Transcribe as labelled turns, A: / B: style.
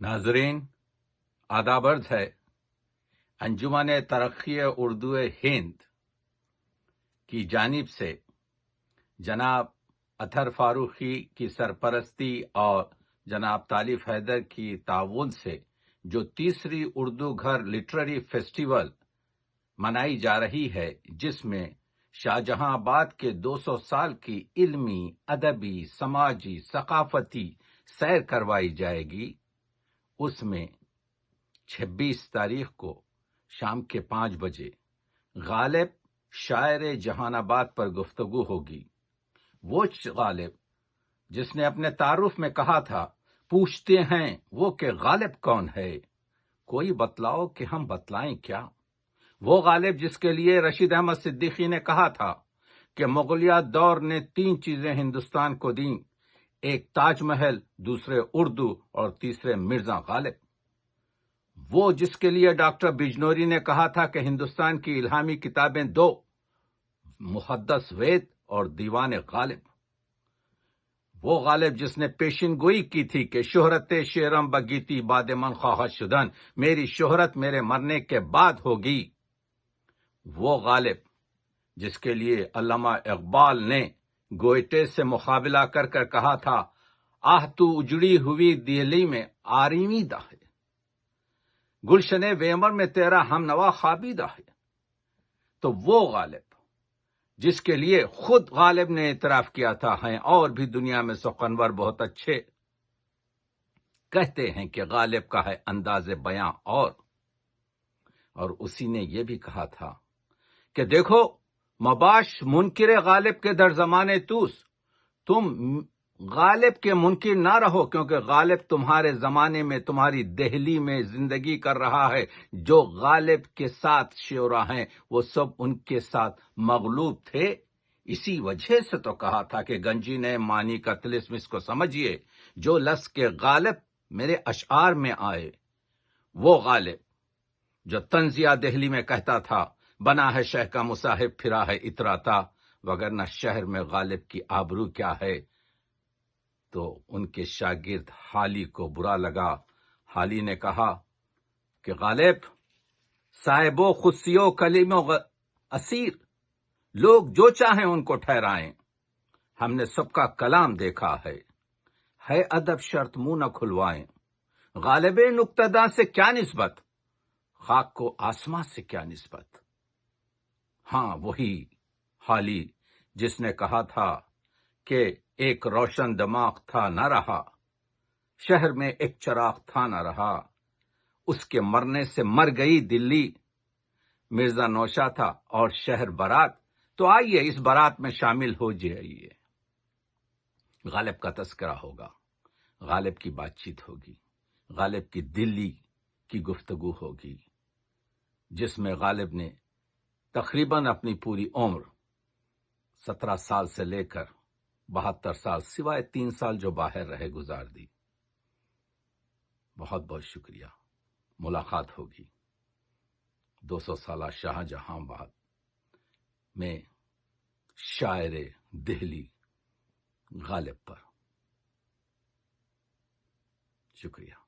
A: नाजरीन, आदाब अर्ज है। अंजुमन तरक्की उर्दू हिंद की जानिब से जनाब अतहर फारूकी की सरपरस्ती और जनाब तालिफ हैदर की ताउन से जो तीसरी उर्दू घर लिटरेरी फेस्टिवल मनाई जा रही है, जिसमें शाहजहांबाद के 200 साल की इल्मी, अदबी, समाजी, सकाफती सैर करवाई जाएगी, उसमें 26 तारीख को शाम के 5 बजे गालिब शायर जहानाबाद पर गुफ्तगू होगी। वो गालिब जिसने अपने तारुफ में कहा था, पूछते हैं वो कि गालिब कौन है, कोई बतलाओ कि हम बतलाएं क्या। वो गालिब जिसके लिए रशीद अहमद सिद्दीकी ने कहा था कि मुगलिया दौर ने 3 चीजें हिंदुस्तान को दी, एक ताजमहल, दूसरे उर्दू और तीसरे मिर्जा गालिब। वो जिसके लिए डॉक्टर बिजनौरी ने कहा था कि हिंदुस्तान की इल्हामी किताबें 2, मुहद्दस वेद और दीवान गालिब। वो गालिब जिसने पेशिन गोई की थी कि शोहरत शेरम बगीती बाद मन ख्वाह शुदन, मेरी शोहरत मेरे मरने के बाद होगी। वो गालिब जिसके लिए अल्लामा इकबाल ने गोयटे से मुकाबला कर कर कहा था, आह तू उजड़ी हुई दिल्ली में आरीमीदा है, गुलशने वेमर में तेरा हमनवा खाबीदा है। तो वो गालिब जिसके लिए खुद गालिब ने इतराफ किया था, हैं और भी दुनिया में सुखनवर बहुत अच्छे, कहते हैं कि गालिब का है अंदाज बयां और उसी ने यह भी कहा था कि देखो मबाश मुनकिर गालिब के दर जमाने तूस, तुम गालिब के मुनकिर ना रहो, क्योंकि गालिब तुम्हारे जमाने में तुम्हारी दहली में जिंदगी कर रहा है। जो गालिब के साथ श्योरा हैं वो सब उनके साथ मगलूब थे। इसी वजह से तो कहा था कि गंजी ने मानी का तिलिस्म इसको समझिए, जो लस के गालिब मेरे अशआर में आए। वो गालिब जो तंजिया दहली में कहता था, बना है शह का मुसाहिब फिरा है इतराता, वगरना शहर में गालिब की आबरू क्या है। तो उनके शागिर्द हाली को बुरा लगा। हाली ने कहा कि गालिब साहिबो खुशियो कलीमो असीर, लोग जो चाहें उनको ठहराएं, हमने सबका कलाम देखा है अदब शर्त मुंह न खुलवाएं। गालिब नुक्तदा से क्या निस्बत, खाक को आसमां से क्या निस्बत। हाँ, वही हाली जिसने कहा था कि एक रोशन दिमाग था न रहा, शहर में एक चराग था न रहा, उसके मरने से मर गई दिल्ली, मिर्जा नौशा था और शहर बारात। तो आइए इस बारात में शामिल हो जाइए। गालिब का तस्करा होगा, गालिब की बातचीत होगी, गालिब की दिल्ली की गुफ्तगू होगी, जिसमें गालिब ने तकरीबन अपनी उम्र 17 साल से लेकर 72 साल, सिवाय 3 साल जो बाहर रहे, गुजार दी। बहुत बहुत शुक्रिया। मुलाकात होगी 200 साल शाहजहांबाद में शायर दिल्ली गालिब पर। शुक्रिया।